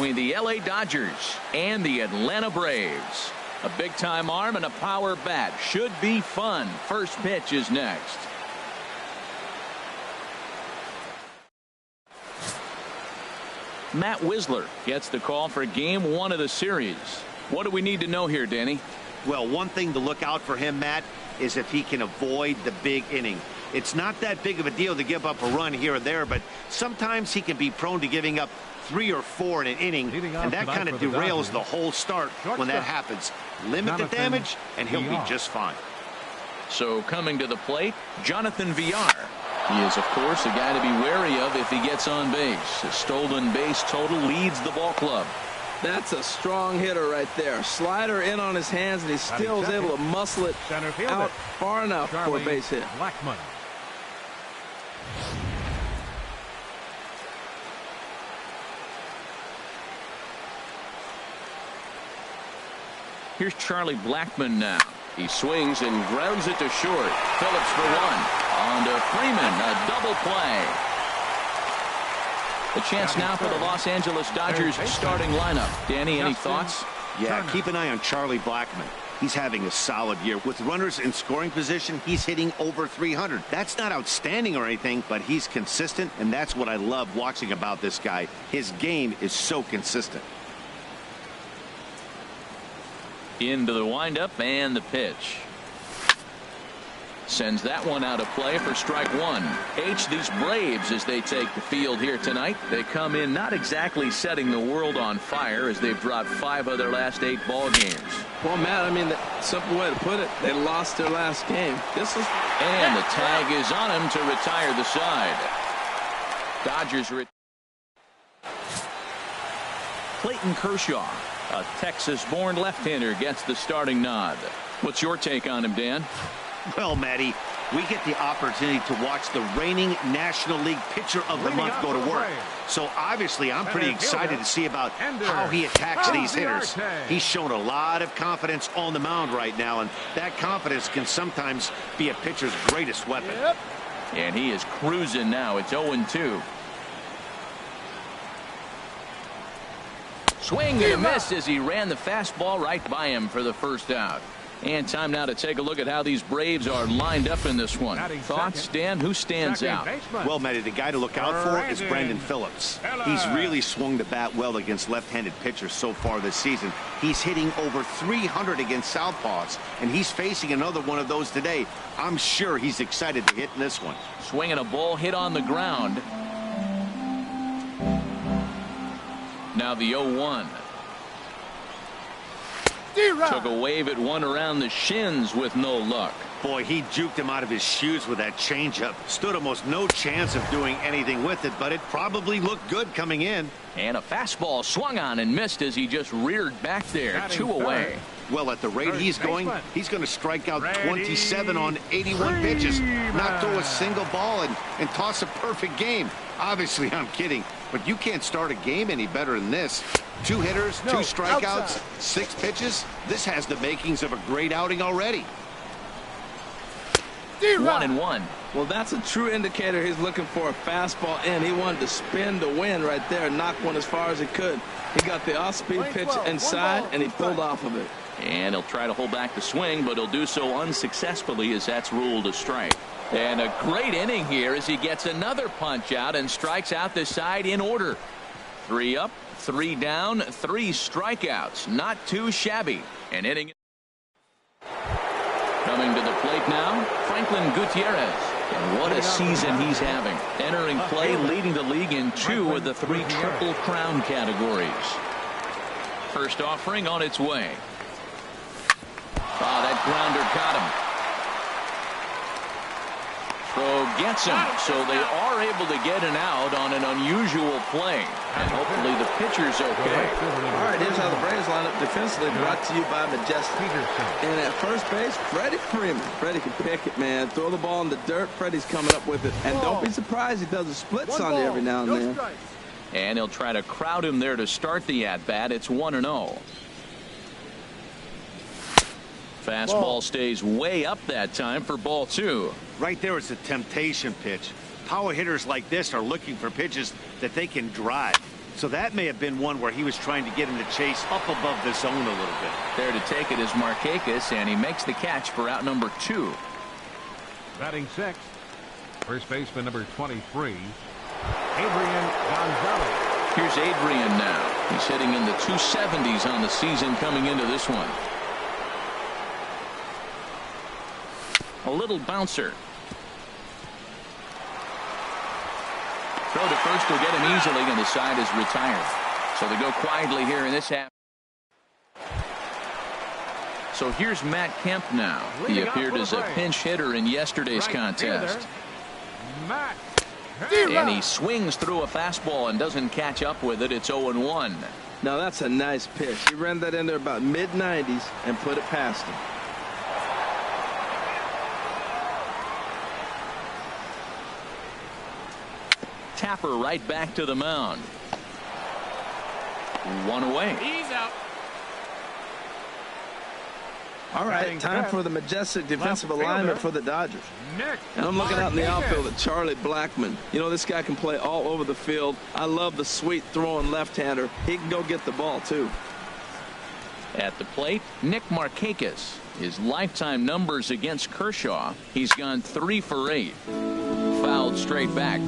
between the LA Dodgers and the Atlanta Braves. A big-time arm and a power bat. Should be fun. First pitch is next. Matt Wisler gets the call for game 1 of the series. What do we need to know here, Danny? Well, one thing to look out for him, Matt, is if he can avoid the big inning. It's not that big of a deal to give up a run here or there, but sometimes he can be prone to giving up 3 or 4 in an inning, and that kind of derails the whole start when that happens. Limit the damage, and he'll be just fine. So coming to the plate, Jonathan Villar. He is, of course, a guy to be wary of if he gets on base. A stolen base total leads the ball club. That's a strong hitter right there. Slider in on his hands, and he still is able to muscle it out far enough for a base hit. Blackmon. Here's Charlie Blackmon now. He swings and grounds it to short. Phillips for 1. On to Freeman, a double play. The chance now for the Los Angeles Dodgers starting lineup. Danny, any thoughts? Yeah, keep an eye on Charlie Blackmon. He's having a solid year. With runners in scoring position, he's hitting over 300. That's not outstanding or anything, but he's consistent, and that's what I love watching about this guy. His game is so consistent. Into the windup and the pitch. Sends that one out of play for strike 1. These Braves, as they take the field here tonight, they come in not exactly setting the world on fire as they've dropped 5 of their last 8 ball games. Well, Matt, I mean, the simple way to put it, they lost their last game. And the tag is on him to retire the side. Dodgers. Clayton Kershaw, a Texas-born left-hander, gets the starting nod. What's your take on him, Dan? Well, Matty, we get the opportunity to watch the reigning National League Pitcher of the Month go to work. So obviously I'm pretty excited to see about how he attacks these hitters. He's shown a lot of confidence on the mound right now, and that confidence can sometimes be a pitcher's greatest weapon. And he is cruising now. It's 0-2. Swing and a miss as he ran the fastball right by him for the first out. And time now to take a look at how these Braves are lined up in this one. Thoughts, Dan? Who stands out? Well, Matty, the guy to look out for is Brendan Phillips. He's really swung the bat well against left-handed pitchers so far this season. He's hitting over 300 against southpaws, and he's facing another one of those today. I'm sure he's excited to hit in this one. Swinging a ball hit on the ground. Now the 0-1. Took a wave at one around the shins with no luck. Boy, he juked him out of his shoes with that changeup. Stood almost no chance of doing anything with it, but it probably looked good coming in. And a fastball swung on and missed as he just reared back there. 2 away. Well, at the rate he's going, he's going to strike out 27 on 81 pitches, not throw a single ball, and toss a perfect game. Obviously, I'm kidding, but you can't start a game any better than this. 2 hitters, 2 strikeouts, 6 pitches. This has the makings of a great outing already. 1-1. Well, that's a true indicator he's looking for a fastball in. He wanted to spin the wind right there and knock one as far as he could. He got the off-speed pitch inside, and he pulled off of it. And he'll try to hold back the swing, but he'll do so unsuccessfully as that's ruled a strike. And a great inning here as he gets another punch out and strikes out the side in order. 3 up, 3 down, 3 strikeouts. Not too shabby. An inning. Coming to the plate now, Franklin Gutierrez. And what a season he's having. Entering play, leading the league in 2 of the 3 Triple Crown categories. First offering on its way. Oh, that grounder got him. Throw gets him, so they are able to get an out on an unusual play. And hopefully the pitcher's okay. All right, here's how the Braves line up defensively, brought to you by Majestic. And at first base, Freddie Freeman. Freddie can pick it, man. Throw the ball in the dirt. Freddie's coming up with it. And don't be surprised he does a splits on you every now and then. And he'll try to crowd him there to start the at-bat. It's 1-0. Fastball stays way up that time for ball 2. Right there is a temptation pitch. Power hitters like this are looking for pitches that they can drive. So that may have been one where he was trying to get him to chase up above the zone a little bit. There to take it is Markakis, and he makes the catch for out number 2. Batting sixth, first baseman number 23, Adrian Gonzalez. Here's Adrian now. He's hitting in the 270s on the season coming into this one. A little bouncer. Throw to first will get him easily, and the side is retired. So they go quietly here in this half. So here's Matt Kemp now. He appeared as a pinch hitter in yesterday's contest. Matt. And he swings through a fastball and doesn't catch up with it. It's 0-1. Now that's a nice pitch. He ran that in there about mid-90s and put it past him. Tapper right back to the mound. One away. He's out. All right, time for the majestic defensive alignment for the Dodgers. And I'm looking out in the outfield at Charlie Blackmon. You know, this guy can play all over the field. I love the sweet throwing left-hander. He can go get the ball, too. At the plate, Nick Markakis. His lifetime numbers against Kershaw, he's gone 3 for 8. Fouled straight back.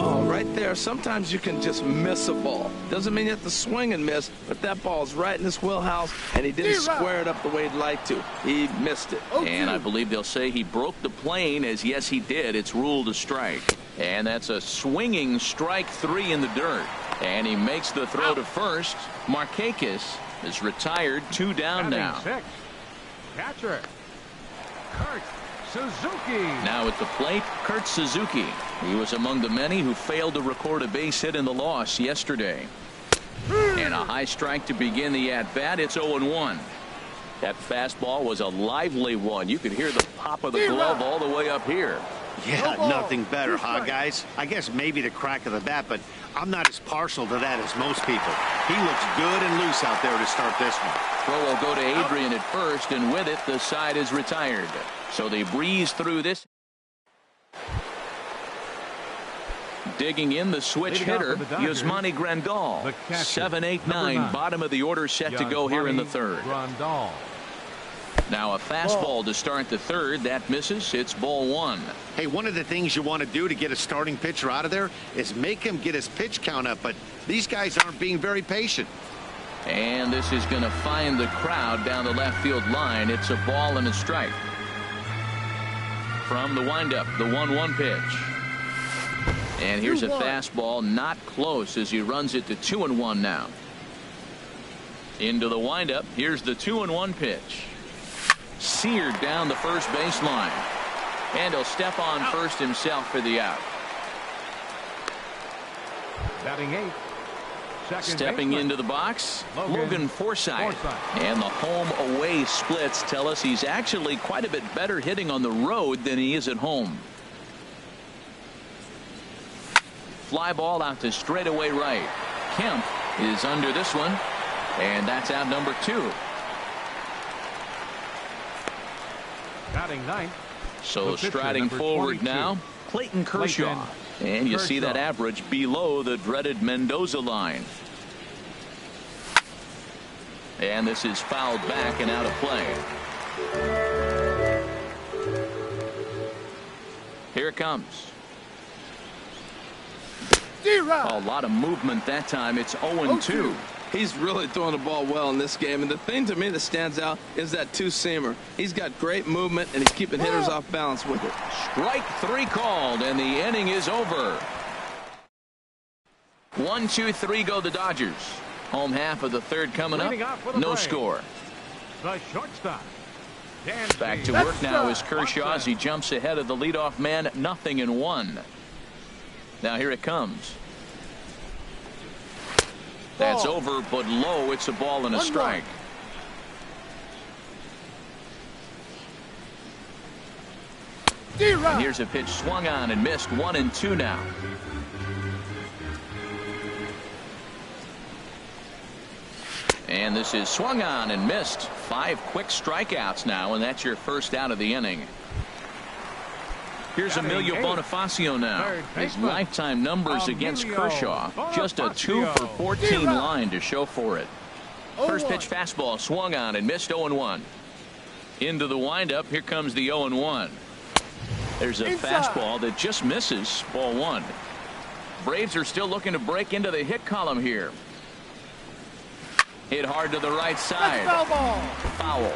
Oh, right there. Sometimes you can just miss a ball. Doesn't mean you have to swing and miss, but that ball's right in his wheelhouse, and he didn't square it up the way he'd like to. He missed it. And I believe they'll say he broke the plane, as yes, he did. It's ruled a strike. And that's a swinging strike 3 in the dirt. And he makes the throw to first. Markakis is retired, 2 down now. Six. Catcher, Kurt Suzuki. Now at the plate, Kurt Suzuki. He was among the many who failed to record a base hit in the loss yesterday. And a high strike to begin the at-bat. It's 0-1. That fastball was a lively one. You could hear the pop of the glove all the way up here. Yeah, nothing better, huh, guys? I guess maybe the crack of the bat, but I'm not as partial to that as most people. He looks good and loose out there to start this one. Throw will go to Adrian at first, and with it, the side is retired. So they breeze through this. Digging in the switch hitter, Yasmani Grandal. 7-8-9, bottom of the order set to go here in the third. Grandal. Now a fastball to start the third. That misses. It's ball 1. Hey, one of the things you want to do to get a starting pitcher out of there is make him get his pitch count up, but these guys aren't being very patient. And this is going to find the crowd down the left field line. It's a ball and a strike. From the windup, the 1-1 pitch. And here's a fastball, not close, as he runs it to 2-1 now. Into the windup. Here's the 2-1 pitch. Seared down the first baseline. And he'll step on first himself for the out. Batting 8. Stepping into the box, Logan Forsythe. And the home away splits tell us he's actually quite a bit better hitting on the road than he is at home. Fly ball out to straightaway right. Kemp is under this one, and that's out number 2. Batting 9. So striding forward now, Clayton Kershaw. And you see that average below the dreaded Mendoza line. And this is fouled back and out of play. Here it comes. A lot of movement that time. It's 0-2. He's really throwing the ball well in this game, and the thing to me that stands out is that two-seamer. He's got great movement, and he's keeping hitters off balance with it. Strike 3 called, and the inning is over. 1-2-3 go the Dodgers. Home half of the third coming up. No score. The shortstop. Back to work now is Kershaw as he jumps ahead of the leadoff man. 0-1. Now here it comes. That's over, but low. It's a ball and a strike. And here's a pitch swung on and missed. 1-2 now. And this is swung on and missed. 5 quick strikeouts now, and that's your first out of the inning. Here's Emilio Bonifacio now. His lifetime numbers against Kershaw. Just a 2 for 14 line to show for it. First pitch fastball swung on and missed 0-1. Into the windup. Here comes the 0-1. There's a fastball that just misses. Ball 1. Braves are still looking to break into the hit column here. Hit hard to the right side. Foul.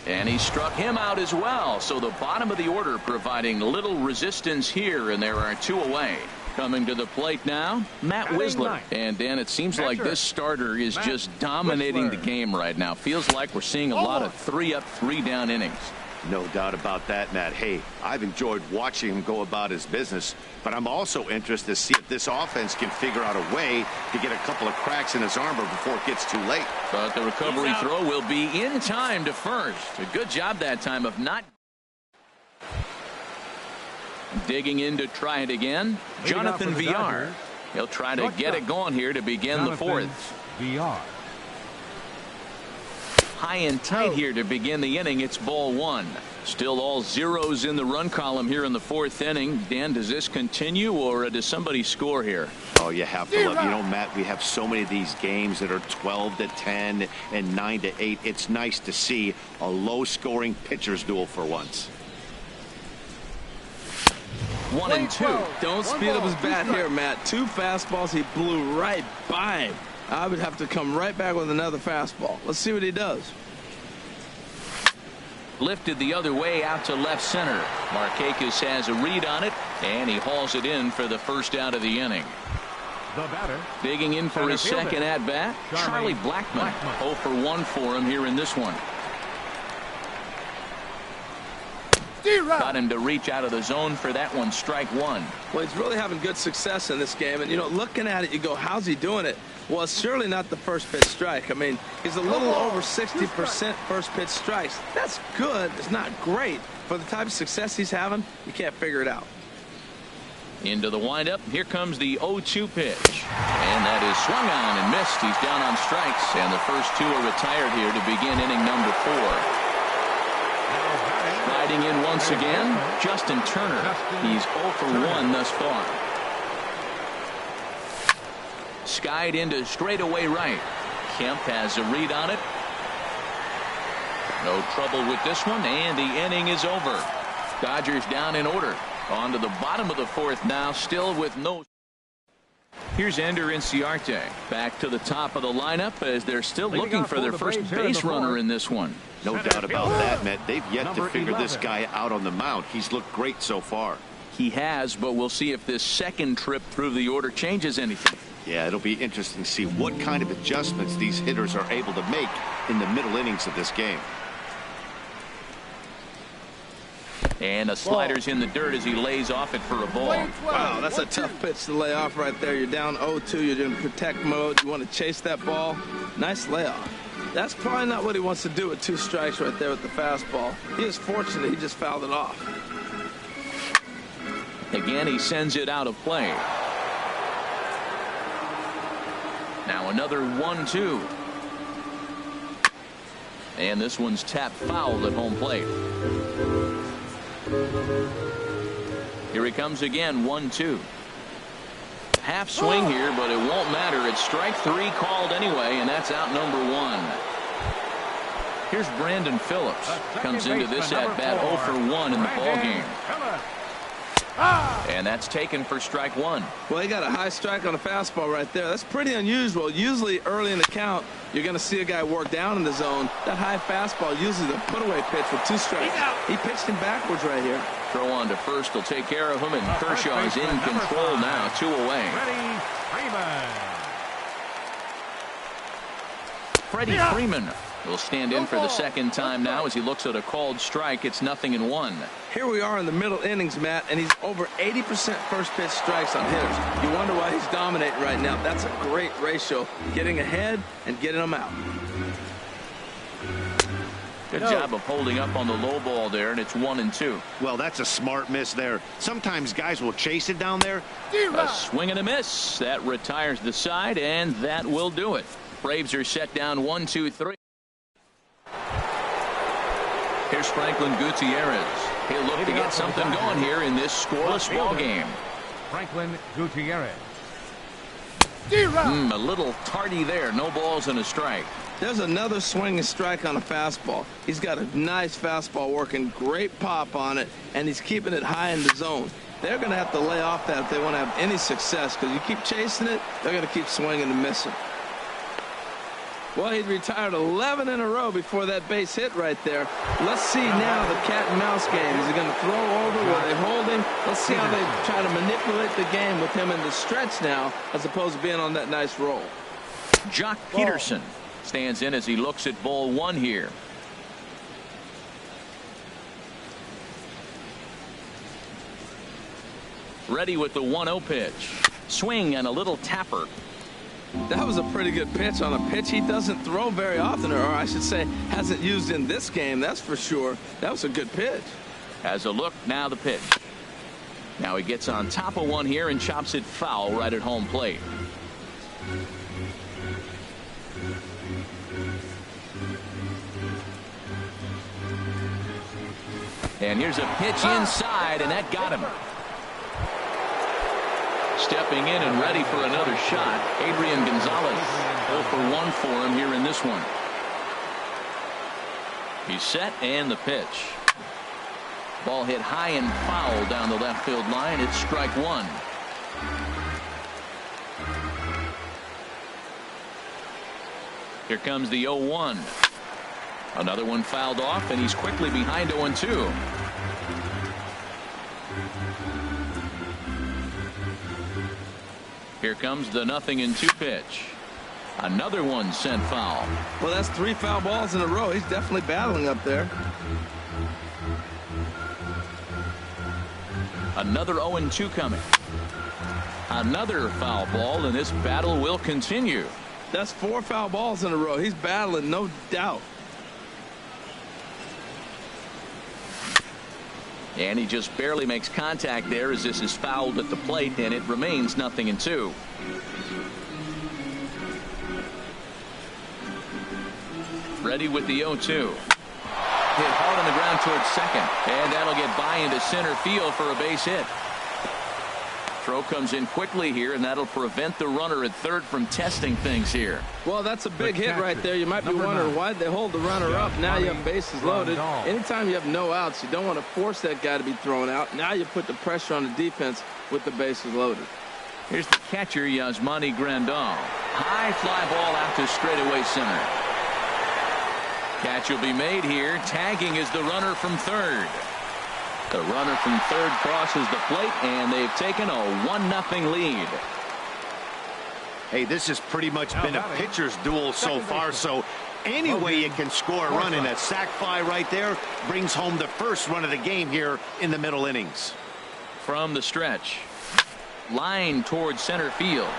And he struck him out as well. So the bottom of the order providing little resistance here, and there are 2 away. Coming to the plate now, Matt Wisler. And Dan, it seems like this starter is just dominating the game right now. Feels like we're seeing a lot of 3-up, 3-down innings. No doubt about that, Matt. Hey, I've enjoyed watching him go about his business, but I'm also interested to see if this offense can figure out a way to get a couple of cracks in his armor before it gets too late. But the recovery throw will be in time to first. A good job that time of not digging in to try it again. Jonathan Villar. He'll try to get it going here to begin the 4th. Villar. High and tight here to begin the inning. It's ball 1. Still all zeros in the run column here in the 4th inning. Dan, does this continue, or does somebody score here? Oh, you have to love, Matt, we have so many of these games that are 12-10 and 9-8. It's nice to see a low-scoring pitcher's duel for once. 1-2. Don't speed up his bat here, Matt. 2 fastballs. He blew right by him. I would have to come right back with another fastball. Let's see what he does. Lifted the other way out to left center. Markakis has a read on it, and he hauls it in for the first out of the inning. The batter. Digging in for his second at bat, Charlie Blackmon. 0 for 1 for him here in this one. Got him to reach out of the zone for that one. Strike 1. Well, he's really having good success in this game. And, looking at it, you go, how's he doing it? Well, it's surely not the first pitch strike. I mean, he's a little over 60% first pitch strikes. That's good. It's not great. For the type of success he's having, you can't figure it out. Into the windup. Here comes the 0-2 pitch. And that is swung on and missed. He's down on strikes. And the first 2 are retired here to begin inning number 4. Riding in once again, Justin Turner. He's 0 for 1 thus far. Skied into straightaway right. Kemp has a read on it. No trouble with this one, and the inning is over. Dodgers down in order. On to the bottom of the 4th now, still with no. Here's Ender Inciarte back to the top of the lineup as they're still looking for their first base runner in this one. No doubt about that, Matt. They've yet to figure this guy out on the mound. He's looked great so far. He has, but we'll see if this second trip through the order changes anything. Yeah, it'll be interesting to see what kind of adjustments these hitters are able to make in the middle innings of this game. And a slider's in the dirt as he lays off it for a ball. Wow, that's a tough pitch to lay off right there. You're down 0-2. You're in protect mode. You want to chase that ball. Nice layoff. That's probably not what he wants to do with 2 strikes right there with the fastball. He is fortunate he just fouled it off. Again, he sends it out of play. Now another 1-2. And this one's tapped foul at home plate. Here he comes again. 1-2. Half swing here, but it won't matter. It's strike 3 called anyway, and that's out number 1. Here's Brandon Phillips. Comes into this at bat 0 for 1 in the ball game. And that's taken for strike 1. Well, he got a high strike on a fastball right there. That's pretty unusual. Usually early in the count, you're going to see a guy work down in the zone. That high fastball, usually the put-away pitch with 2 strikes. He pitched him backwards right here. Throw on to first will take care of him, and Kershaw is in control now. 2 away. Freddie Freeman will stand in for the second time now as he looks at a called strike. It's 0-1. Here we are in the middle innings, Matt, and he's over 80% first pitch strikes on hitters. You wonder why he's dominating right now. That's a great ratio, getting ahead and getting them out. Good job of holding up on the low ball there, and it's 1-2. Well, that's a smart miss there. Sometimes guys will chase it down there. A swing and a miss. That retires the side, and that will do it. Braves are set down 1-2-3. Here's Franklin Gutierrez. He'll look to get something going here in this scoreless ball game. Franklin Gutierrez. A little tardy there. No balls and a strike. There's another swing and strike on a fastball. He's got a nice fastball working, great pop on it, and he's keeping it high in the zone. They're going to have to lay off that if they want to have any success, because you keep chasing it, they're going to keep swinging and missing. Well, he'd retired 11 in a row before that base hit right there. Let's see now the cat and mouse game. Is he going to throw over? Will they hold him? Let's see how they try to manipulate the game with him in the stretch now, as opposed to being on that nice roll. Jock Peterson stands in as he looks at ball one here. Ready with the 1-0 pitch. Swing and a little tapper. That was a pretty good pitch on a pitch he doesn't throw very often, or I should say hasn't used in this game, that's for sure. That was a good pitch. Has a look, now the pitch. Now he gets on top of one here and chops it foul right at home plate. And here's a pitch inside, and that got him. Stepping in and ready for another shot, Adrian Gonzalez. 0 for 1 for him here in this one. He's set, and the pitch. Ball hit high and foul down the left field line. It's strike one. Here comes the 0-1. Another one fouled off, and he's quickly behind 0-2. Here comes the 0-2 pitch. Another one sent foul. Well, that's 3 foul balls in a row. He's definitely battling up there. Another 0-2 coming. Another foul ball, and this battle will continue. That's 4 foul balls in a row. He's battling, no doubt. And he just barely makes contact there as this is fouled at the plate, and it remains 0-2. Ready with the 0-2. Hit hard on the ground towards second, and that'll get by into center field for a base hit. Throw comes in quickly here, and that'll prevent the runner at third from testing things here. Well, that's a big hit right there. You might be wondering why they hold the runner up. Now you have bases loaded. Anytime you have no outs, you don't want to force that guy to be thrown out. Now you put the pressure on the defense with the bases loaded. Here's the catcher, Yasmani Grandal. High fly ball out to straightaway center. Catch will be made here. Tagging is the runner from third. The runner from third crosses the plate, and they've taken a 1-0 lead. Hey, this has pretty much been a pitcher's duel so far, so any way you can score a run, in that sac fly right there brings home the first run of the game here in the middle innings. From the stretch. Line towards center field.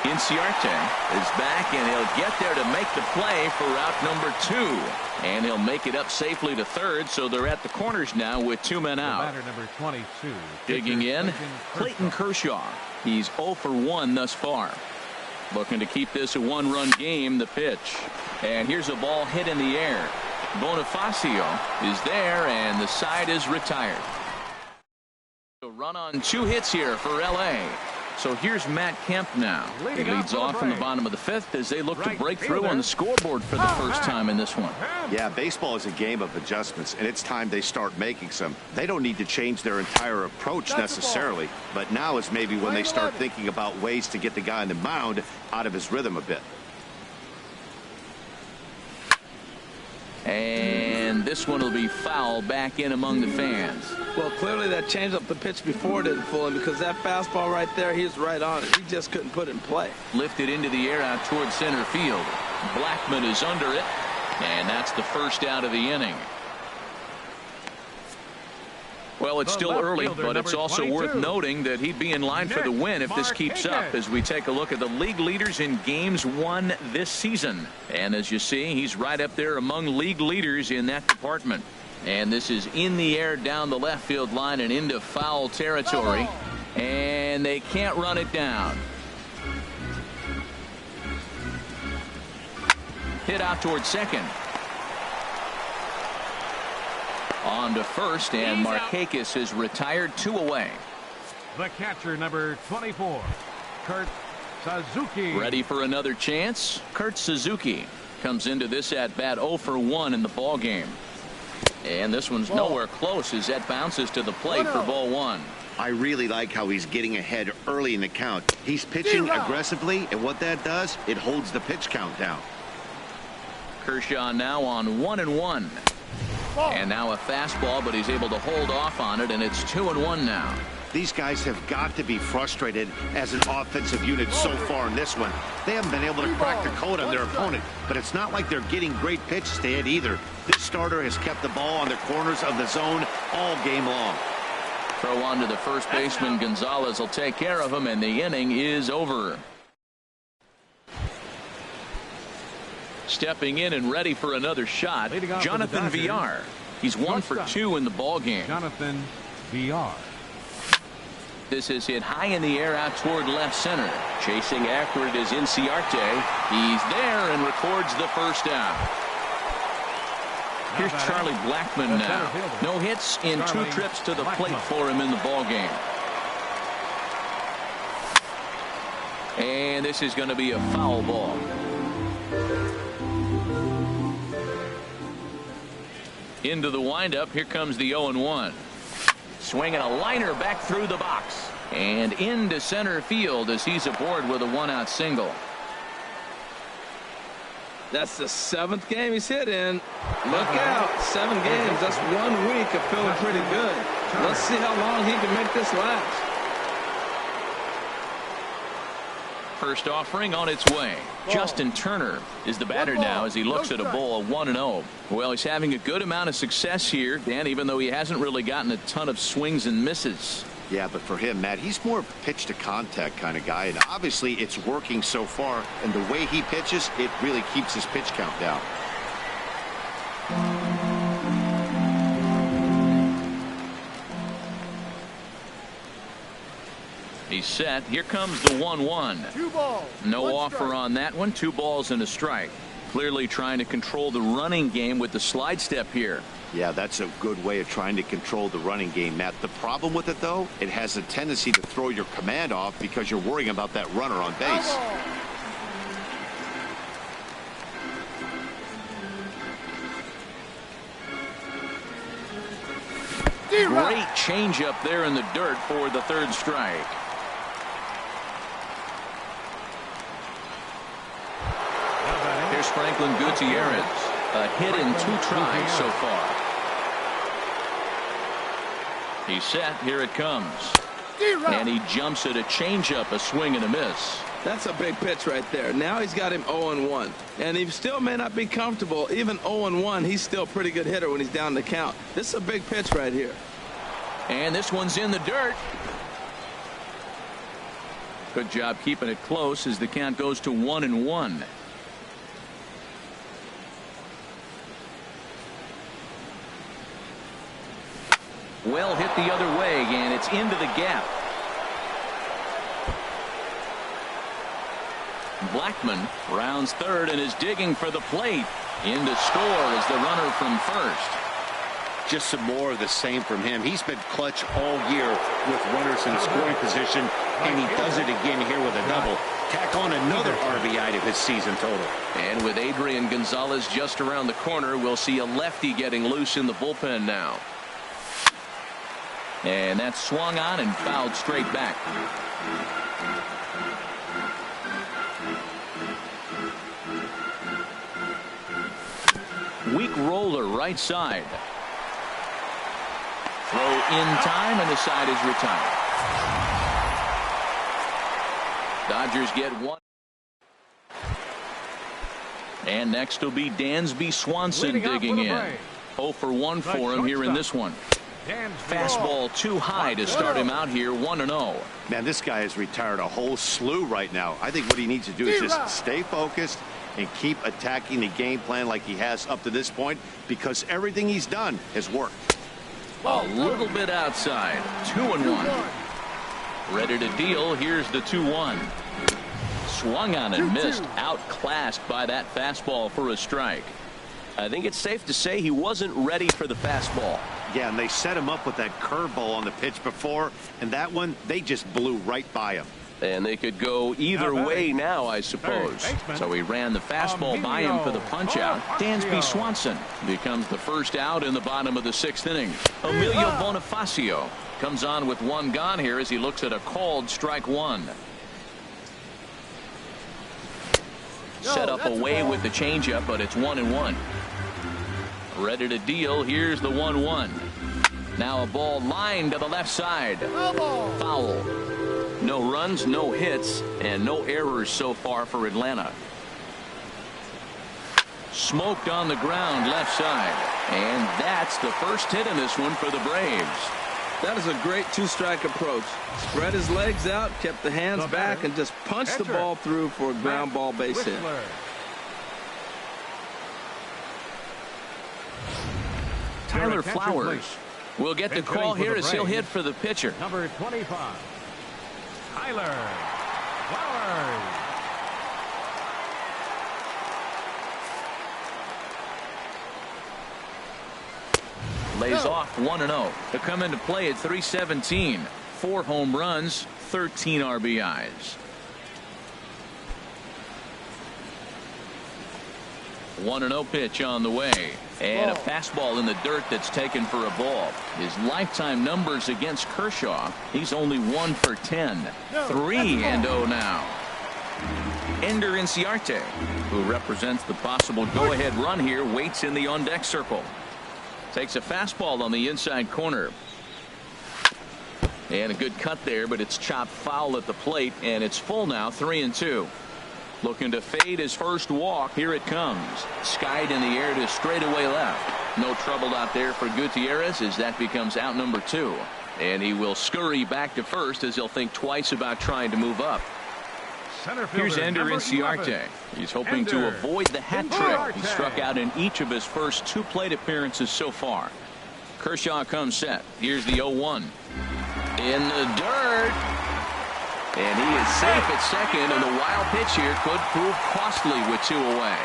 Inciarte is back, and he'll get there to make the play for route number 2. And he'll make it up safely to third, so they're at the corners now with 2 men out. Batter number 22. Digging in, Clayton Kershaw. He's 0 for 1 thus far. Looking to keep this a 1-run game, the pitch. And here's a ball hit in the air. Bonifacio is there, and the side is retired. A run on 2 hits here for L.A. So here's Matt Kemp now. He leads off from the bottom of the 5th as they look to break through on the scoreboard for the first time in this one. Yeah, baseball is a game of adjustments, and it's time they start making some. They don't need to change their entire approach necessarily, but now is maybe when they start thinking about ways to get the guy on the mound out of his rhythm a bit. And this one will be foul back in among the fans. Well, clearly that changed up the pitch before didn't fool him, because that fastball right there, he's right on it. He just couldn't put it in play. Lifted into the air out towards center field. Blackman is under it, and that's the first out of the inning. Well, it's still early, but it's also worth noting that he'd be in line for the win if this keeps up, as we take a look at the league leaders in games won this season. And as you see, he's right up there among league leaders in that department. And this is in the air down the left field line and into foul territory. And they can't run it down. Hit out towards second. On to first, and Markakis is retired, 2 away. The catcher, number 24, Kurt Suzuki. Ready for another chance. Kurt Suzuki comes into this at bat 0 for 1 in the ball game. And this one's nowhere close as that bounces to the plate for ball 1. I really like how he's getting ahead early in the count. He's pitching aggressively, and what that does, it holds the pitch count down. Kershaw now on 1-1. And now a fastball, but he's able to hold off on it, and it's 2-1 now. These guys have got to be frustrated as an offensive unit so far in this one. They haven't been able to crack the code on their opponent, but it's not like they're getting great pitches to hit either. This starter has kept the ball on the corners of the zone all game long. Throw on to the first baseman. Gonzalez will take care of him, and the inning is over. Stepping in and ready for another shot, Jonathan Villar. He's 1 for 2 in the ball game. Jonathan Villar. This is hit high in the air out toward left center. Chasing after it is Inciarte. He's there and records the first out. Here's Charlie Blackmon now. No hits in 2 trips to the plate for him in the ball game. And this is going to be a foul ball. Into the windup. Here comes the 0-1. Swinging a liner back through the box and into center field as he's aboard with a 1-out single. That's the 7th game he's hit in. Look out. 7 games. That's 1 week of feeling pretty good. Let's see how long he can make this last. First offering on its way. Justin Turner is the batter now as he looks at a ball of 1-0. Well, he's having a good amount of success here, Dan, even though he hasn't really gotten a ton of swings and misses. Yeah, but for him, Matt, he's more of a pitch to contact kind of guy, and obviously it's working so far, and the way he pitches, it really keeps his pitch count down. He's set. Here comes the 1-1. 2 balls. No offer on that one. 2 balls and a strike. Clearly trying to control the running game with the slide step here. Yeah, that's a good way of trying to control the running game, Matt. The problem with it, though, it has a tendency to throw your command off because you're worrying about that runner on base. Great changeup there in the dirt for the 3rd strike. Here's Franklin Gutierrez. A hit in 2 tries so far. He's set. Here it comes. And he jumps at a changeup, a swing and a miss. That's a big pitch right there. Now he's got him 0-1. And he still may not be comfortable. Even 0-1, he's still a pretty good hitter when he's down the count. This is a big pitch right here. And this one's in the dirt. Good job keeping it close as the count goes to 1-1. Well hit the other way, and it's into the gap. Blackmon rounds 3rd and is digging for the plate. In to score is the runner from first. Just some more of the same from him. He's been clutch all year with runners in scoring position, and he does it again here with a double. Tack on another RBI to his season total. And with Adrian Gonzalez just around the corner, we'll see a lefty getting loose in the bullpen now. And that's swung on and fouled straight back. Weak roller right side. Throw in time, and the side is retired. Dodgers get 1. And next will be Dansby Swanson digging in. 0 for 1 for him here in this one. Fastball too high to start him out here 1-0. Man, this guy has retired a whole slew right now. I think what he needs to do is just stay focused and keep attacking the game plan like he has up to this point, because everything he's done has worked. A little bit outside. 2-1. Ready to deal. Here's the 2-1. Swung on and missed. Outclassed by that fastball for a strike. I think it's safe to say he wasn't ready for the fastball. Yeah, and they set him up with that curveball on the pitch before, and that one, they just blew right by him. And they could go either way now, I suppose. So he ran the fastball by him for the punch out. Dansby Swanson becomes the first out in the bottom of the 6th inning. Emilio Bonifacio comes on with 1 gone here as he looks at a called strike 1. Set up away with the changeup, but it's 1-1. Ready to deal. Here's the 1-1. Now a ball lined to the left side. Foul. No runs, no hits, and no errors so far for Atlanta. Smoked on the ground left side. And that's the first hit in this one for the Braves. That is a great 2-strike approach. Spread his legs out, kept the hands back, and just punched the ball through for a ground ball base hit. Tyler Flowers will get the call here as he'll hit for the pitcher. Number 25, Tyler Flowers. Lays off 1-0 to come into play at 317. 4 home runs, 13 RBIs. 1-0 pitch on the way. And a fastball in the dirt that's taken for a ball. His lifetime numbers against Kershaw, he's only 1 for 10. 3-0 now. Ender Inciarte, who represents the possible go-ahead run here, waits in the on-deck circle. Takes a fastball on the inside corner. And a good cut there, but it's chopped foul at the plate, and it's full now, 3-2. Looking to fade his first walk. Here it comes. Skied in the air to straightaway left. No trouble out there for Gutierrez as that becomes out number 2. And he will scurry back to first as he'll think twice about trying to move up. Here's Ender Inciarte. He's hoping to avoid the hat trick. He struck out in each of his first 2 plate appearances so far. Kershaw comes set. Here's the 0-1. In the dirt. And he is safe at second, and the wild pitch here could prove costly with 2 away.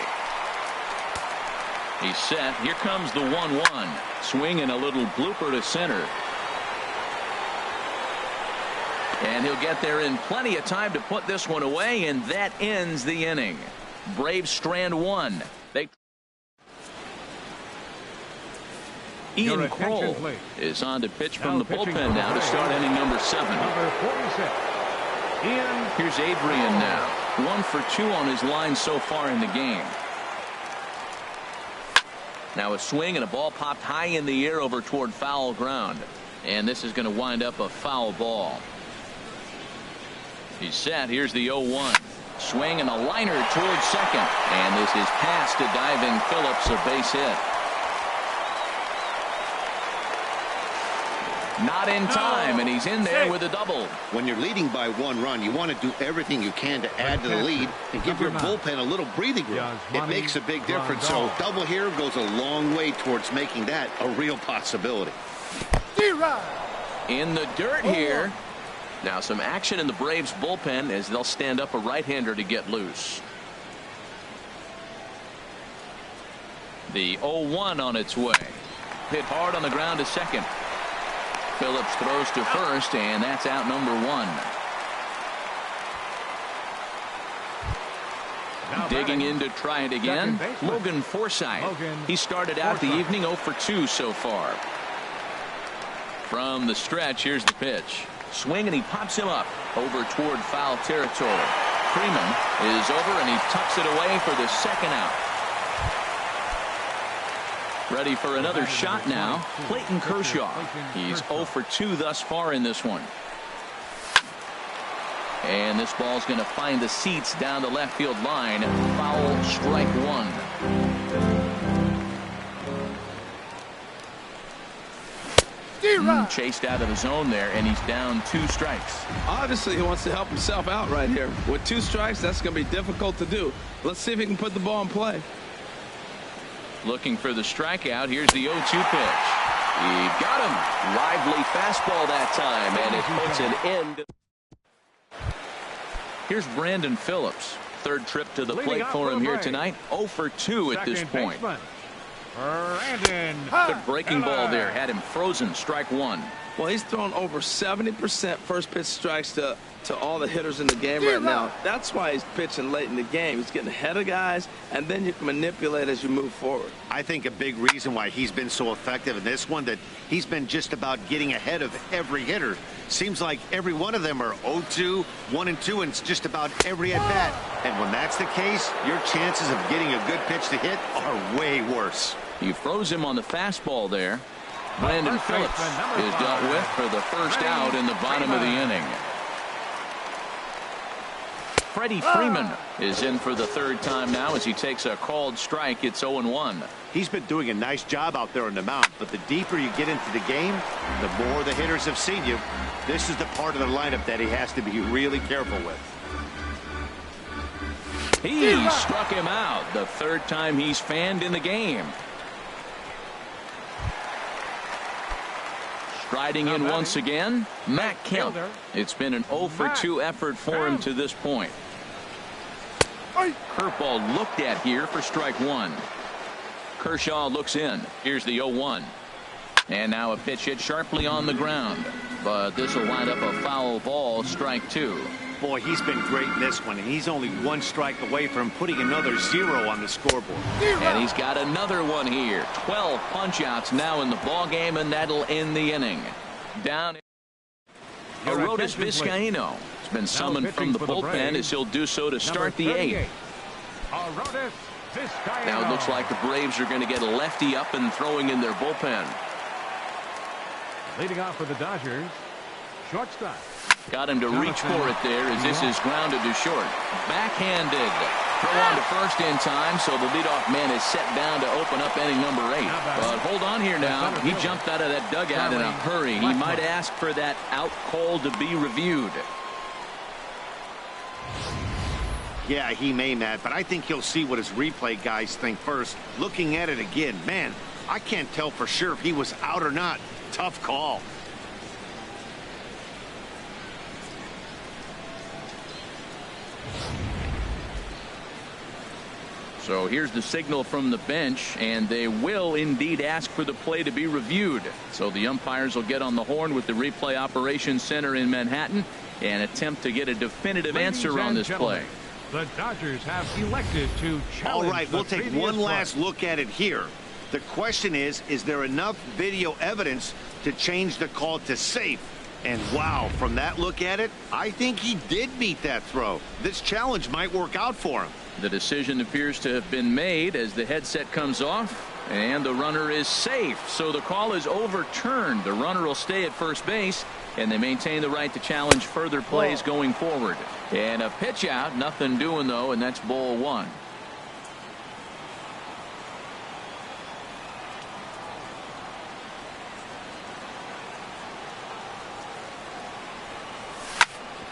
He's set. Here comes the 1-1. Swing and a little blooper to center. And he'll get there in plenty of time to put this one away, and that ends the inning. Braves strand 1. Ian Kroll is on to pitch from the bullpen now to start inning number 7. Number 46, Ian. Here's Adrian now. 1 for 2 on his line so far in the game. Now a swing and a ball popped high in the air over toward foul ground. And this is going to wind up a foul ball. He's set. Here's the 0-1. Swing and a liner towards second. And this is past to diving Phillips, a base hit. Not in time, and he's in there with a double. When you're leading by 1 run, you want to do everything you can to add to the lead and give your bullpen a little breathing room. It makes a big difference, so double here goes a long way towards making that a real possibility. In the dirt here. Now some action in the Braves bullpen as they'll stand up a right-hander to get loose. The 0-1 on its way. Hit hard on the ground to second. Phillips throws to first, and that's out number 1. Digging in to try it again. Logan Forsythe. He started out the evening 0 for 2 so far. From the stretch, here's the pitch. Swing, and he pops him up over toward foul territory. Freeman is over, and he tucks it away for the second out. Ready for another shot now. Clayton Kershaw. He's 0 for 2 thus far in this one. And this ball's going to find the seats down the left field line. Foul, strike 1. Chased out of the zone there, and he's down 2 strikes. Obviously, he wants to help himself out right here. With 2 strikes, that's going to be difficult to do. Let's see if he can put the ball in play. Looking for the strikeout. Here's the 0-2 pitch. He got him. Lively fastball that time, and it puts an end. Here's Brandon Phillips. 3rd trip to the plate for him here tonight. 0 for 2 at this point. Brandon. Good breaking ball there. Had him frozen. Strike one. Well, he's thrown over 70% first pitch strikes to all the hitters in the game right now. That's why he's pitching late in the game. He's getting ahead of guys, and then you can manipulate as you move forward. I think a big reason why he's been so effective in this one, that he's been just about getting ahead of every hitter. Seems like every one of them are 0-2, 1-2, and it's just about every at-bat. And when that's the case, your chances of getting a good pitch to hit are way worse. He froze him on the fastball there. Brandon Phillips is dealt with for the first out in the bottom of the inning. Freddie Freeman is in for the third time now as he takes a called strike. It's 0-1. He's been doing a nice job out there on the mound, but the deeper you get into the game, the more the hitters have seen you. This is the part of the lineup that he has to be really careful with. He struck him out the third time he's fanned in the game. Striding in once again, Matt Kemp. It's been an 0-for-2 effort for him to this point. Curveball looked at here for strike one. Kershaw looks in. Here's the 0-1. And now a pitch hit sharply on the ground. But this will wind up a foul ball, strike two. Boy, he's been great in this one, and he's only one strike away from putting another 0 on the scoreboard. And he's got another one here. 12 punch-outs now in the ballgame, and that'll end the inning. Down. Arodys Vizcaino has been summoned from the bullpen as he'll do so to start the eighth. Now it looks like the Braves are going to get a lefty up and throwing in their bullpen. Leading off for the Dodgers, shortstop. Got him to reach for it there as this is grounded to short. Backhanded. Throw on to first in time, so the leadoff man is set down to open up inning number 8. But hold on here now. He jumped out of that dugout in a hurry. He might ask for that out call to be reviewed. Yeah, he may, Matt, but I think he'll see what his replay guys think first. Looking at it again, man, I can't tell for sure if he was out or not. Tough call. So here's the signal from the bench, and they will indeed ask for the play to be reviewed. So the umpires will get on the horn with the replay operations center in Manhattan and attempt to get a definitive answer on this play. The Dodgers have elected to challenge. All right, we'll take one last look at it here. The question is there enough video evidence to change the call to safe? And wow, from that look at it, I think he did meet that throw. This challenge might work out for him. The decision appears to have been made as the headset comes off, and the runner is safe. So the call is overturned. The runner will stay at first base, and they maintain the right to challenge further plays going forward. And a pitch out, nothing doing though, and that's ball one.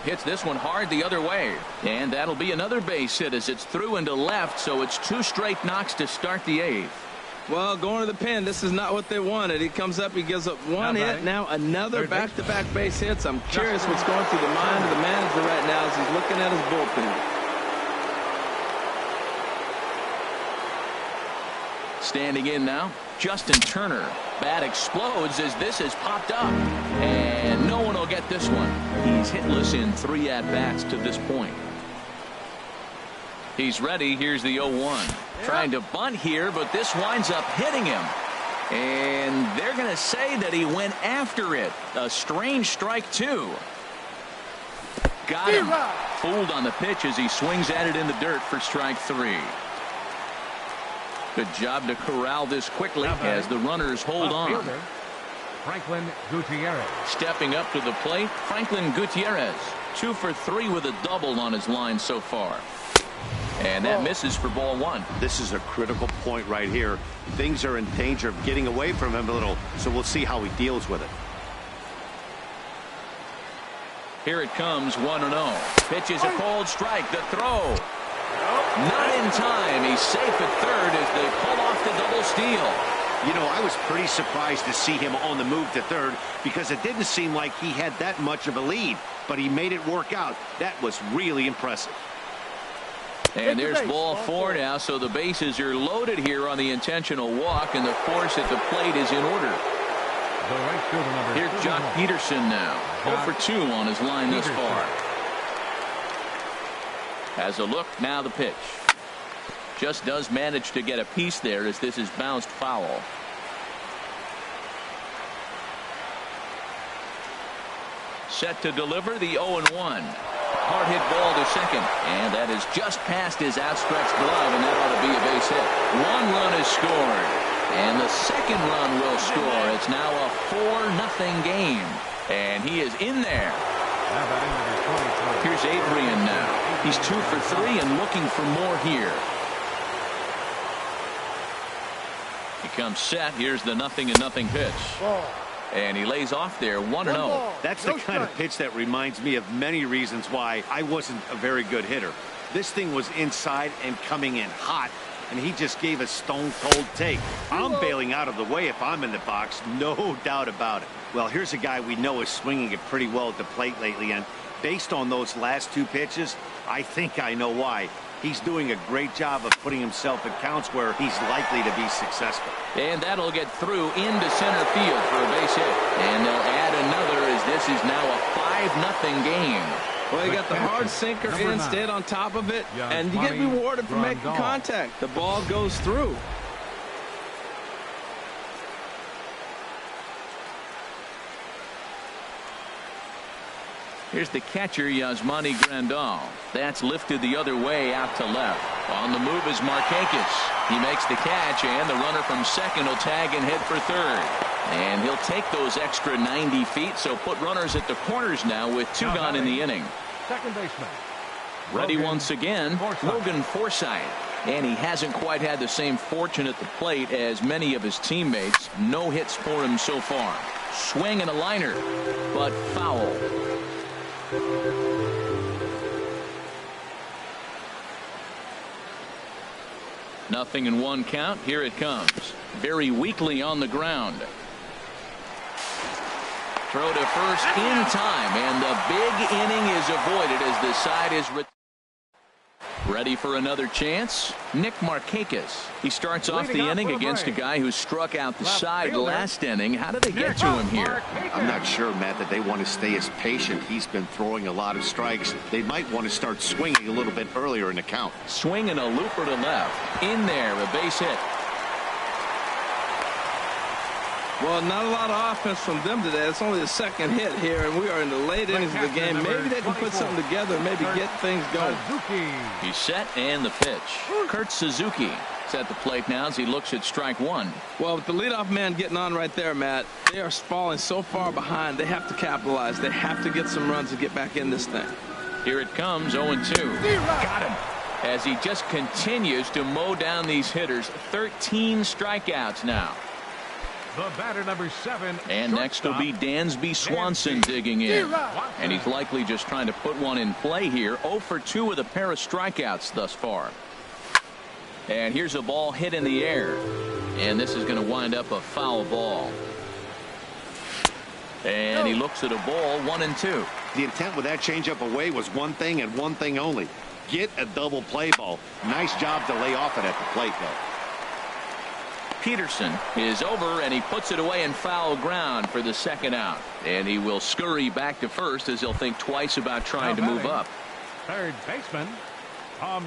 Hits this one hard the other way, and that'll be another base hit as it's through into left, so it's 2 straight knocks to start the 8th. Well, going to the pen, this is not what they wanted. He comes up, he gives up one hit, now another back-to-back base hits. I'm curious what's going through the mind of the manager right now as he's looking at his bullpen. Standing in now, Justin Turner. Bat explodes as this has popped up, and no one will get this one. He's hitless in 3 at-bats to this point. He's ready. Here's the 0-1. Trying to bunt here, but this winds up hitting him. And they're going to say that he went after it. A strange strike, too. Got him. Fooled on the pitch as he swings at it in the dirt for strike 3. Good job to corral this quickly as the runners hold on. Franklin Gutierrez. Stepping up to the plate, Franklin Gutierrez. 2 for 3 with a double on his line so far. And that misses for ball 1. This is a critical point right here. Things are in danger of getting away from him a little, so we'll see how he deals with it. Here it comes, 1-0. Pitches a cold strike. The throw. Not in time. He's safe at third as they pull off the double steal. You know, I was pretty surprised to see him on the move to third because it didn't seem like he had that much of a lead, but he made it work out. That was really impressive. And there's ball 4 now, so the bases are loaded here on the intentional walk, and the force at the plate is in order. Here's Jock Peterson now. 0 for 2 on his line thus far. As a look, now the pitch. Just does manage to get a piece there as this is bounced foul. Set to deliver the 0-1. Hard hit ball to second, and that is just past his outstretched glove, and that ought to be a base hit. 1 run is scored, and the second run will score. It's now a 4-0 game, and he is in there. Here's Adrian now. He's 2 for 3 and looking for more here. He comes set. Here's the 0-0 pitch. And he lays off there 1-0. That's the kind of pitch that reminds me of many reasons why I wasn't a very good hitter. This thing was inside and coming in hot, and he just gave a stone-cold take. I'm bailing out of the way if I'm in the box, no doubt about it. Well, here's a guy we know is swinging it pretty well at the plate lately, and based on those last 2 pitches, I think I know why. He's doing a great job of putting himself at counts where he's likely to be successful. And that'll get through into center field for a base hit. And they'll add another as this is now a 5-0 game. Well, you got the hard sinker in, stayed on top of it, and you get rewarded for making contact. The ball goes through. Here's the catcher, Yasmani Grandal. That's lifted the other way out to left. On the move is Markakis. He makes the catch, and the runner from second will tag and head for third. And he'll take those extra 90 feet, so put runners at the corners now with 2 gone in the inning. Second baseman. Ready once again, Logan Forsythe. And he hasn't quite had the same fortune at the plate as many of his teammates. No hits for him so far. Swing and a liner, but foul. 0-1 count. Here it comes. Very weakly on the ground. Throw to first in time, and the big inning is avoided as the side is ready for another chance. Nick Markakis. He starts off the inning against a guy who struck out the side last inning. How did they get to him here? I'm not sure, Matt, that they want to stay as patient. He's been throwing a lot of strikes. They might want to start swinging a little bit earlier in the count. Swing and a looper to left. In there, a base hit. Well, not a lot of offense from them today. It's only the second hit here, and we are in the late innings of the game. Maybe they can put something together, maybe get things going. He's set, and the pitch. Kurt Suzuki is at the plate now as he looks at strike 1. Well, with the leadoff man getting on right there, Matt, they are falling so far behind. They have to capitalize. They have to get some runs to get back in this thing. Here it comes, 0-2. Got him. As he just continues to mow down these hitters. 13 strikeouts now. The batter, number 7. And next will be Dansby Swanson digging in. And he's likely just trying to put one in play here. 0 for 2 with a pair of strikeouts thus far. And here's a ball hit in the air. And this is going to wind up a foul ball. And he looks at a ball, 1-2. The intent with that changeup away was one thing and one thing only. Get a double play ball. Nice job to lay off it at the plate, though. Peterson is over, and he puts it away in foul ground for the second out. And he will scurry back to first as he'll think twice about trying to move up. Third baseman.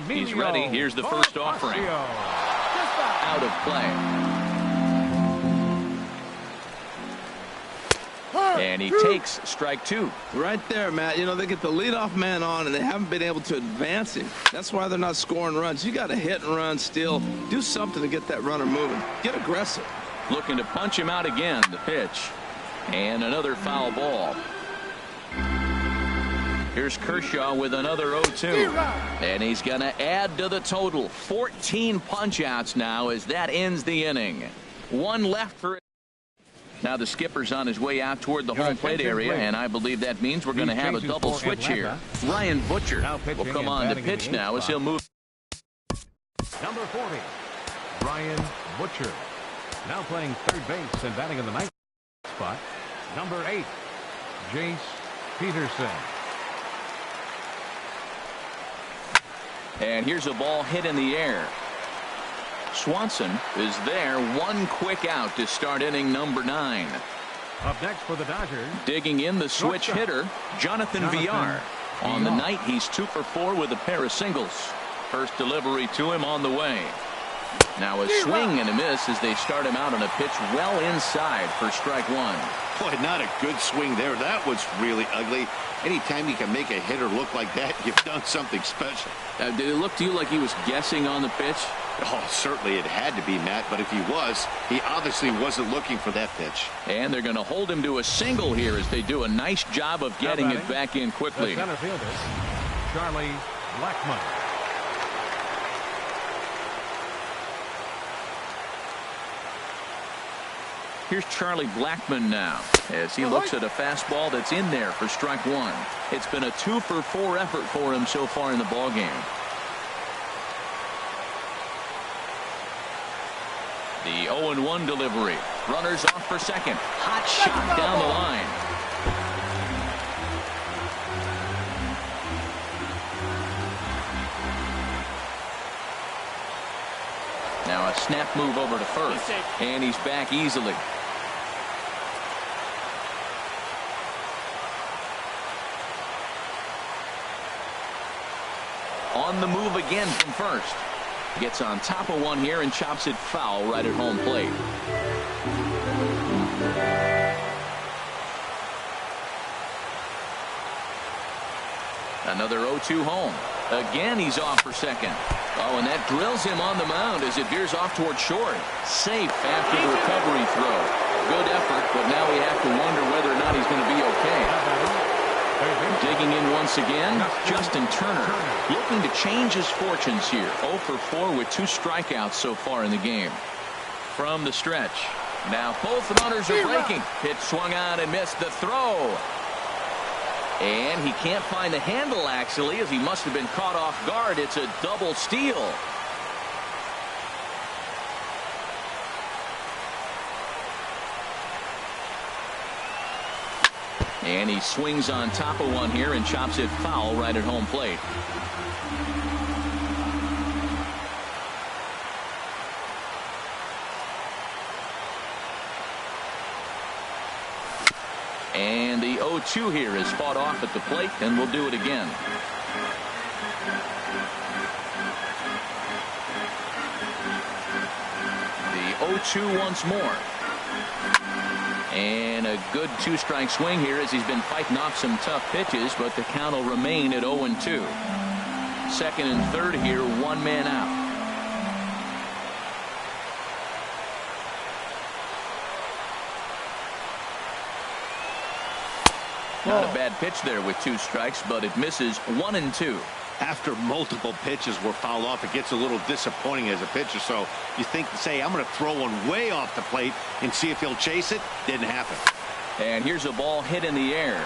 He's ready. Here's the first offering. Out of play. And he takes strike 2. Right there, Matt. You know, they get the leadoff man on, and they haven't been able to advance him. That's why they're not scoring runs. You got to hit and run still. Do something to get that runner moving. Get aggressive. Looking to punch him out again. The pitch. And another foul ball. Here's Kershaw with another 0-2. And he's going to add to the total. 14 punch-outs now as that ends the inning. 1 left for... Now the skipper's on his way out toward the home plate area, and I believe that means we're going to have a double switch here. Ryan Butcher will come on to pitch now as he'll move. Number 40, Ryan Butcher. Now playing third base and batting in the ninth spot. Number 8, Jace Peterson. And here's a ball hit in the air. Swanson is there. One quick out to start inning number 9. Up next for the Dodgers. Digging in the switch hitter, Jonathan Villar. On the night, he's 2 for 4 with a pair of singles. First delivery to him on the way. Now a swing and a miss as they start him out on a pitch well inside for strike 1. Boy, not a good swing there. That was really ugly. Anytime you can make a hitter look like that, you've done something special. Did it look to you like he was guessing on the pitch? Oh, certainly it had to be, Matt, but if he was, he obviously wasn't looking for that pitch. And they're going to hold him to a single here as they do a nice job of getting it back in quickly. The center fielder, Charlie Blackmon. Here's Charlie Blackmon now as he looks at a fastball that's in there for strike 1. It's been a 2 for 4 effort for him so far in the ballgame. The 0-1 delivery. Runners off for second. Hot shot down the line. Now a snap move over to first. And he's back easily. On the move again from first. Gets on top of one here and chops it foul right at home plate. Another 0-2 home. Again, he's off for second. Oh, and that drills him on the mound as it veers off toward short. Safe after the recovery throw. Good effort, but now we have to wonder whether or not he's going to be okay. Digging in once again, Justin Turner looking to change his fortunes here. 0 for 4 with 2 strikeouts so far in the game. From the stretch. Now both runners are breaking. Hit swung on and missed the throw. And he can't find the handle actually as he must have been caught off guard. It's a double steal. And he swings on top of one here and chops it foul right at home plate. And the 0-2 here is fought off at the plate, and we'll do it again. The 0-2 once more. And a good 2-strike swing here as he's been fighting off some tough pitches, but the count will remain at 0-2. Second and third here, 1 man out. Not a bad pitch there with 2 strikes, but it misses 1 and 2. After multiple pitches were fouled off, it gets a little disappointing as a pitcher. So you think to say, I'm going to throw one way off the plate and see if he'll chase it. Didn't happen. And here's a ball hit in the air.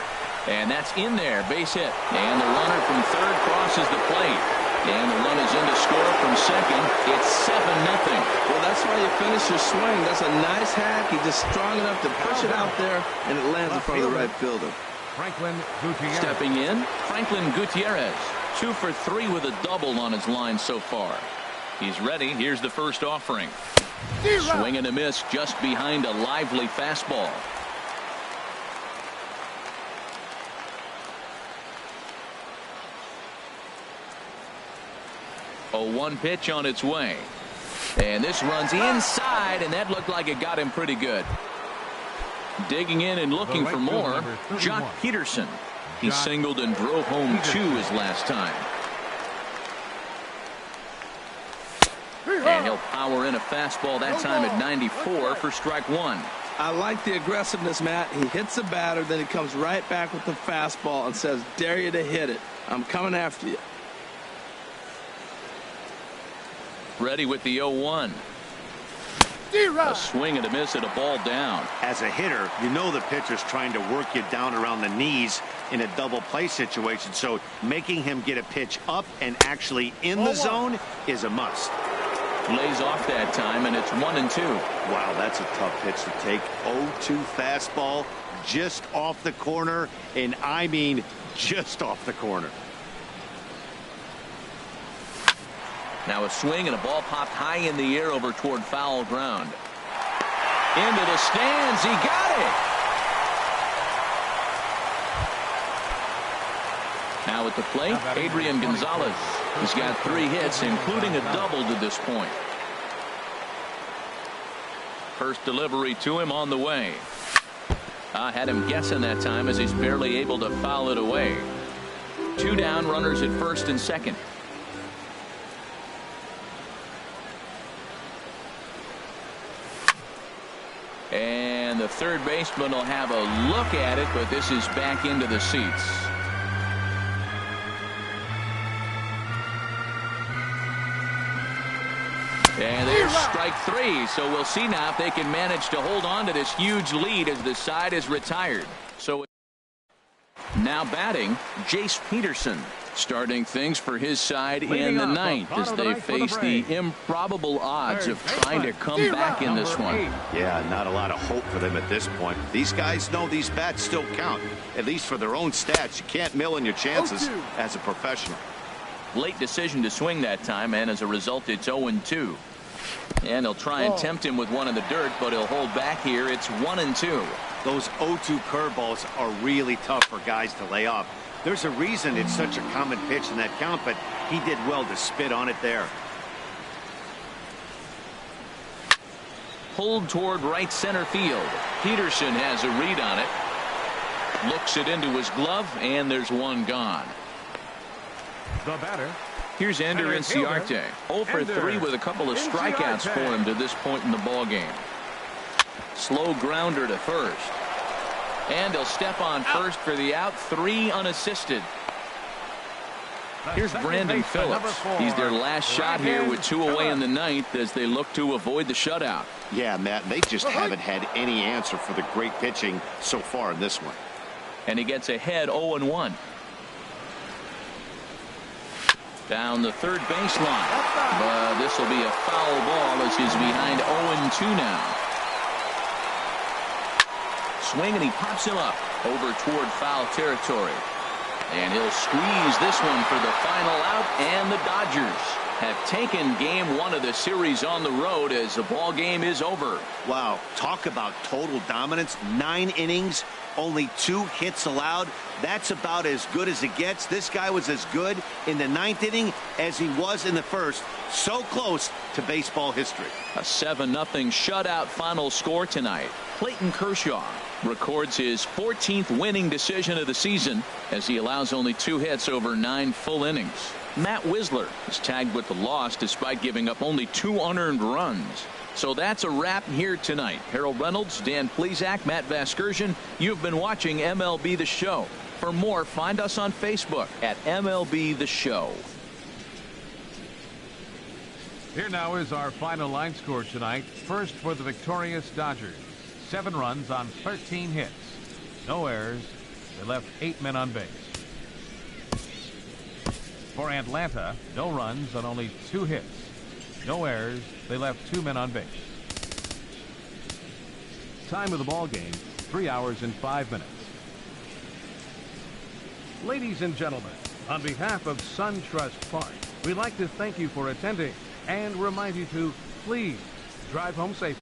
And that's in there. Base hit. And the runner from third crosses the plate. And the run is in to score from second. It's 7-0. Well, that's why you finish your swing. That's a nice hack. He's just strong enough to push it out there, and it lands in front of the right fielder. Franklin Gutierrez. Stepping in, Franklin Gutierrez. 2 for 3 with a double on his line so far. He's ready. Here's the first offering. Swing and a miss just behind a lively fastball. A 1 pitch on its way. And this runs inside, and that looked like it got him pretty good. Digging in and looking for more, Jock Peterson. He singled and drove home 2 his last time. And he'll power in a fastball that time at 94 for strike 1. I like the aggressiveness, Matt. He hits the batter, then he comes right back with the fastball and says, dare you to hit it. I'm coming after you. Ready with the 0-1. A swing and a miss at a ball down. As a hitter, you know the pitcher's trying to work you down around the knees in a double play situation. So making him get a pitch up and actually in the zone is a must. Lays off that time, and it's 1 and 2. Wow, that's a tough pitch to take. 0-2 fastball just off the corner, and I mean just off the corner. Now a swing and a ball popped high in the air over toward foul ground. Into the stands. He got it. Now at the plate, Adrian Gonzalez. He's got 3 hits, including a double to this point. First delivery to him on the way. I had him guessing that time as he's barely able to foul it away. 2 down, runners at first and second. And the third baseman will have a look at it, but this is back into the seats. And there's strike 3. So we'll see now if they can manage to hold on to this huge lead as the side is retired. So now batting, Jace Peterson, starting things for his side in the 9th as they face the improbable odds of trying to come back in this one. Yeah, not a lot of hope for them at this point. These guys know these bats still count, at least for their own stats. You can't mill in your chances as a professional. Late decision to swing that time, and as a result, it's 0-2. And he'll try and tempt him with one in the dirt, but he'll hold back here. It's 1-2. Those 0-2 curveballs are really tough for guys to lay off. There's a reason it's such a common pitch in that count, but he did well to spit on it there. Pulled toward right center field. Peterson has a read on it. Looks it into his glove, and there's one gone. The batter. Here's Ender Inciarte. 0 for 3 with a couple of strikeouts for him to this point in the ball game. Slow grounder to first. And he'll step on first for the out. 3 unassisted. Here's Brandon Phillips. He's their last shot here with 2 away in the 9th as they look to avoid the shutout. Yeah, Matt, they just haven't had any answer for the great pitching so far in this one. And he gets ahead 0-1. Down the third baseline. But this will be a foul ball as he's behind 0-2 now. Swing and he pops him up over toward foul territory. And he'll squeeze this one for the final out, and the Dodgers have taken game 1 of the series on the road as the ball game is over. Wow, talk about total dominance. 9 innings, only 2 hits allowed. That's about as good as it gets. This guy was as good in the 9th inning as he was in the 1st. So close to baseball history. A 7-0 shutout final score tonight. Clayton Kershaw records his 14th winning decision of the season as he allows only 2 hits over 9 full innings. Matt Wisler is tagged with the loss despite giving up only 2 unearned runs. So that's a wrap here tonight. Harold Reynolds, Dan Plesac, Matt Vasgersian. You've been watching MLB The Show. For more, find us on Facebook at MLB The Show. Here now is our final line score tonight. First for the victorious Dodgers. 7 runs on 13 hits. No errors. They left 8 men on base. For Atlanta, no runs on only 2 hits. No errors. They left 2 men on base. Time of the ball game, 3 hours and 5 minutes. Ladies and gentlemen, on behalf of SunTrust Park, we'd like to thank you for attending and remind you to please drive home safely.